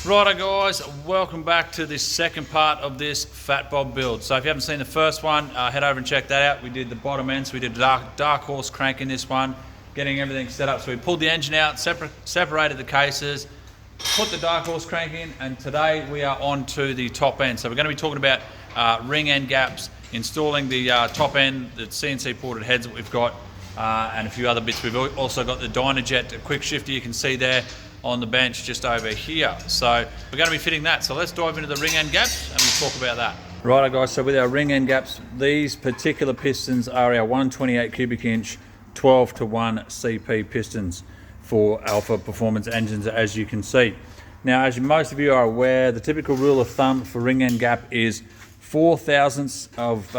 Righto guys, welcome back to this second part of this Fatbob build. So if you haven't seen the first one, head over and check that out. We did the bottom end, so we did dark horse crank in this one, getting everything set up. So we pulled the engine out, separated the cases, put the dark horse crank in, and today we are on to the top end. So we're going to be talking about ring end gaps, installing the top end, the CNC ported heads that we've got, and a few other bits. We've also got the Dynajet quick shifter you can see there on the bench just over here. So we're going to be fitting that. So let's dive into the ring end gaps and we'll talk about that. Righto guys, so with our ring end gaps, these particular pistons are our 128 cubic inch 12:1 CP pistons for Alpha Performance engines, as you can see. Now, as most of you are aware, the typical rule of thumb for ring end gap is 4 thousandths of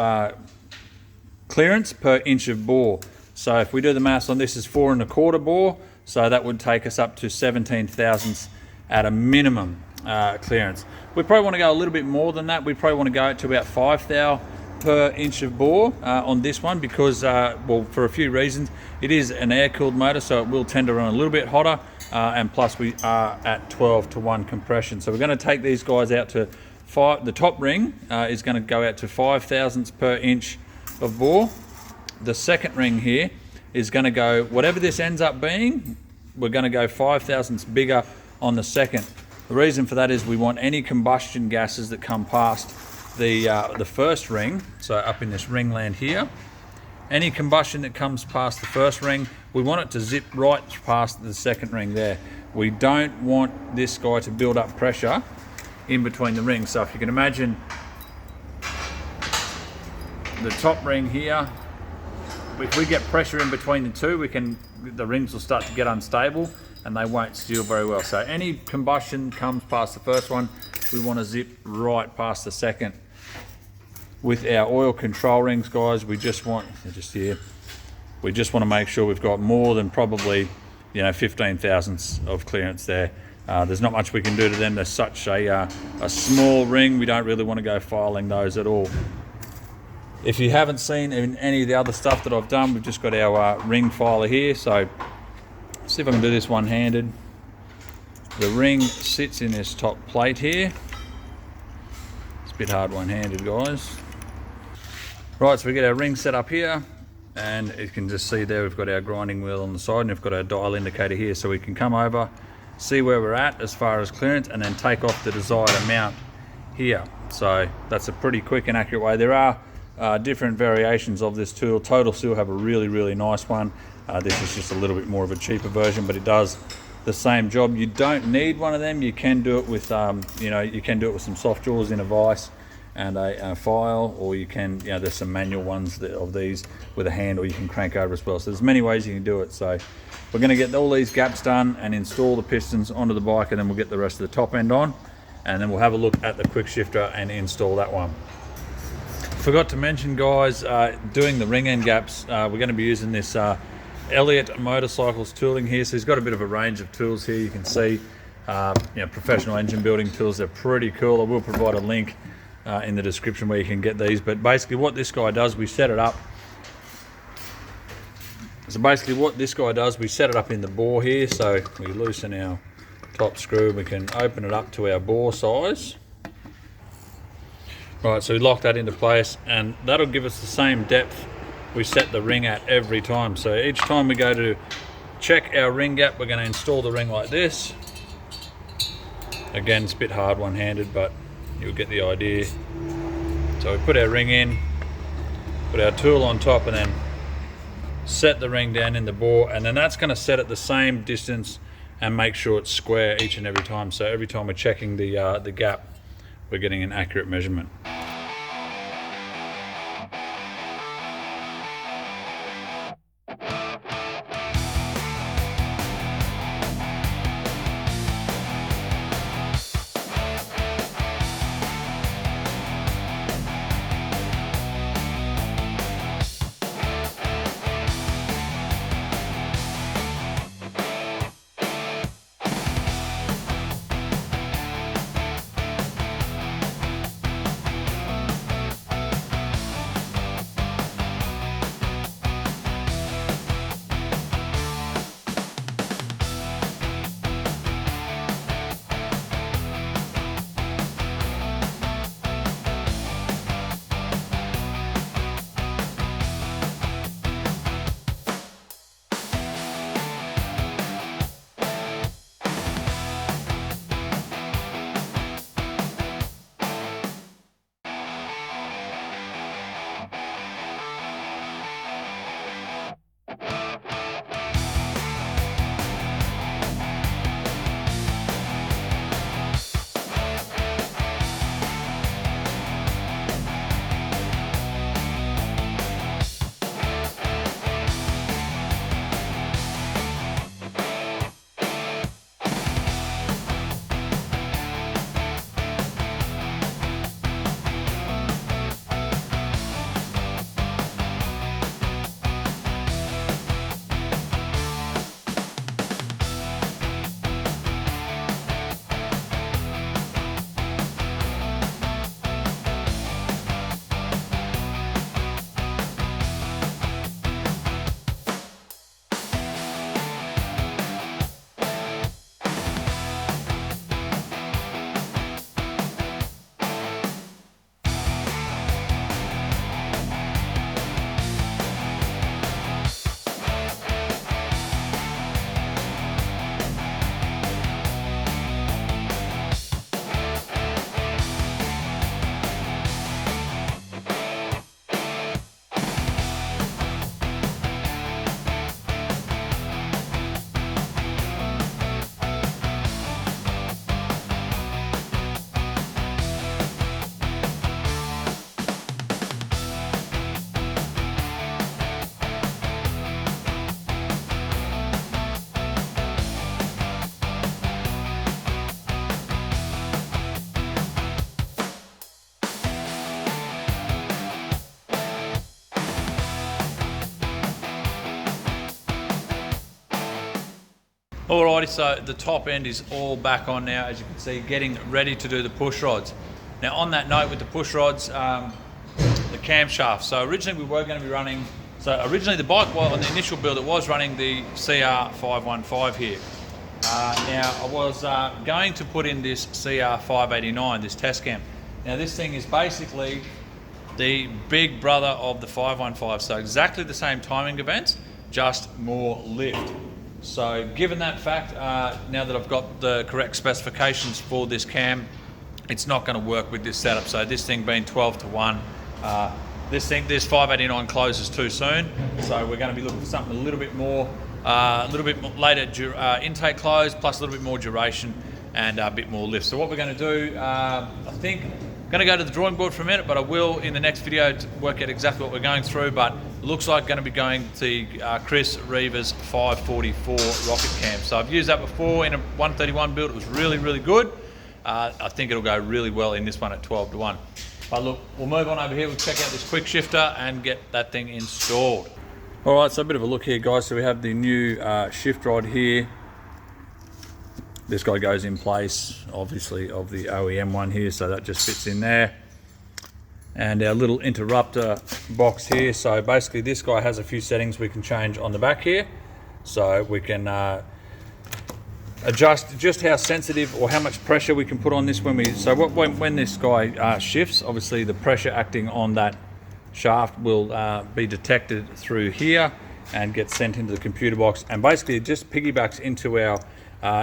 clearance per inch of bore. So if we do the maths on this is 4 1/4 bore, so that would take us up to 17 thousandths at a minimum clearance. We probably want to go a little bit more than that. We probably want to go to about 5 thou per inch of bore on this one because, well, for a few reasons. It is an air-cooled motor, so it will tend to run a little bit hotter, and plus we are at 12:1 compression. So we're going to take these guys out to 5. The top ring is going to go out to 5 thousandths per inch of bore. The second ring here is going to go, whatever this ends up being, we're going to go 5 thousandths bigger on the second. The reason for that is we want any combustion gases that come past the first ring, so up in this ring land here, any combustion that comes past the first ring, we want it to zip right past the second ring there. We don't want this guy to build up pressure in between the rings. So if you can imagine the top ring here, if we get pressure in between the two, the rings will start to get unstable and they won't seal very well. So any combustion comes past the first one, we want to zip right past the second. With our oil control rings, guys, we just want to make sure we've got more than probably 15 thousandths of clearance there. There's not much we can do to them. They're such a small ring, we don't really want to go filing those at all. If you haven't seen any of the other stuff that I've done, we've just got our ring filer here. So see if I can do this one-handed. The ring sits in this top plate here. It's a bit hard one-handed, guys. Right, so we get our ring set up here, and you can just see there we've got our grinding wheel on the side, and we've got our dial indicator here, so we can come over, see where we're at as far as clearance, and then take off the desired amount here. So that's a pretty quick and accurate way. There are different variations of this tool. Total Seal have a really nice one. This is just a little bit more of a cheaper version, but it does the same job. You don't need one of them. You can do it with you can do it with some soft jaws in a vise and a file, or you can, there's some manual ones of these with a hand, or you can crank over as well. So there's many ways you can do it. So we're going to get all these gaps done and install the pistons onto the bike, and then we'll get the rest of the top end on, and then we'll have a look at the quick shifter and install that one. Forgot to mention, guys, doing the ring end gaps, we're going to be using this Elliott Motorcycles tooling here. So he's got a bit of a range of tools here. You can see professional engine building tools. They're pretty cool. I will provide a link in the description where you can get these. But basically what this guy does, we set it up. So basically what this guy does, we set it up in the bore here. So we loosen our top screw. We can open it up to our bore size. Right, so we lock that into place, and that'll give us the same depth we set the ring at every time. So each time we go to check our ring gap, we're going to install the ring like this. Again, it's a bit hard one-handed, but you'll get the idea. So we put our ring in, put our tool on top, and then set the ring down in the bore, and then that's going to set at the same distance and make sure it's square each and every time. So every time we're checking the gap, we're getting an accurate measurement. Alrighty, so the top end is all back on now, as you can see, getting ready to do the push rods. Now on that note with the push rods, the camshaft. So originally we were going to be running, originally the bike, on the initial build, it was running the CR515 here. Now I was going to put in this CR589, this test cam. Now this thing is basically the big brother of the 515, so exactly the same timing events, just more lift. So given that fact, now that I've got the correct specifications for this cam, it's not going to work with this setup. So this thing being 12:1, this 589 closes too soon. So we're going to be looking for something a little bit later intake close, plus a little bit more duration and a bit more lift. So what we're going to do, I think, I'm going to go to the drawing board for a minute, but I will in the next video to work out exactly what we're going through. But it looks like going to be going to Chris Reaver's 544 rocket cam. So I've used that before in a 131 build. It was really, really good. I think it'll go really well in this one at 12:1. But look, we'll move on over here. We'll check out this quick shifter and get that thing installed. All right, so a bit of a look here, guys. So we have the new shift rod here. This guy goes in place, obviously, of the OEM one here, so that just fits in there. And our little interrupter box here. So basically this guy has a few settings we can change on the back here. So we can adjust just how sensitive or how much pressure we can put on this when this guy shifts. Obviously the pressure acting on that shaft will be detected through here and get sent into the computer box, and basically it just piggybacks into our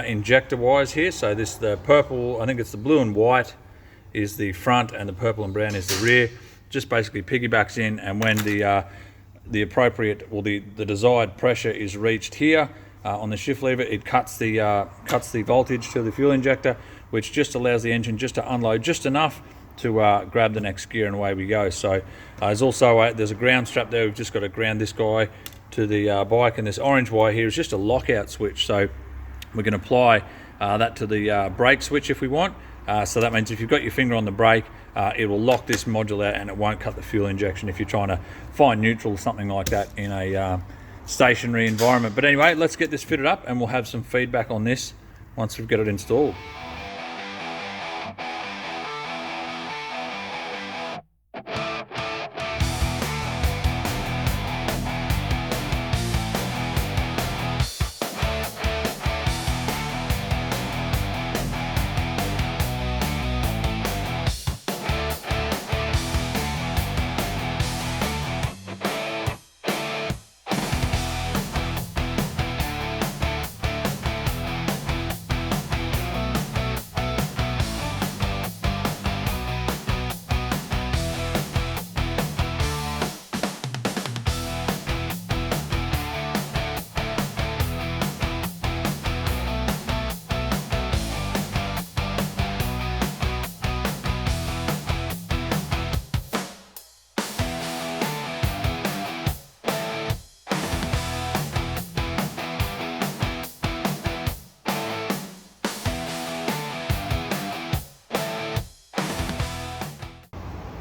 injector wires here. So this, the purple, I think it's the blue and white is the front and the purple and brown is the rear. Just basically piggybacks in, and when the appropriate, or the desired pressure is reached here on the shift lever, it cuts the voltage to the fuel injector, which just allows the engine just to unload just enough to grab the next gear, and away we go. So there's also there's a ground strap there. We've just got to ground this guy to the bike, and this orange wire here is just a lockout switch. So we can apply that to the brake switch if we want. So that means if you've got your finger on the brake, it will lock this module out and it won't cut the fuel injection if you're trying to find neutral or something like that in a stationary environment. But anyway, let's get this fitted up and we'll have some feedback on this once we've got it installed.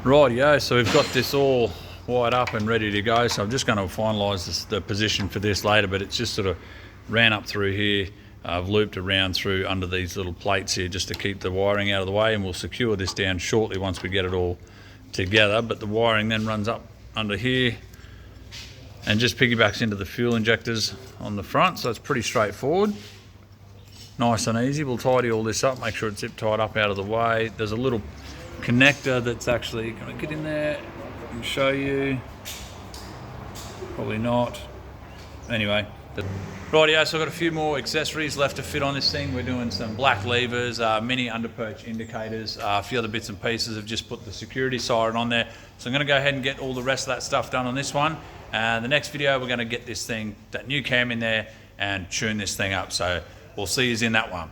Rightio, so we've got this all wired up and ready to go. So I'm just going to finalise the position for this later, but it's just sort of ran up through here. I've looped around through under these little plates here just to keep the wiring out of the way, and we'll secure this down shortly once we get it all together. But the wiring then runs up under here and just piggybacks into the fuel injectors on the front, so it's pretty straightforward. Nice and easy. We'll tidy all this up, make sure it's zip tied up out of the way. There's a little connector that's actually going to get in there and show you. Probably not. Anyway, rightio, so I've got a few more accessories left to fit on this thing. We're doing some black levers, mini underperch indicators, a few other bits and pieces. I've just put the security siren on there. So I'm going to go ahead and get all the rest of that stuff done on this one. And the next video, we're going to get this thing, that new cam in there, and tune this thing up. So we'll see you in that one.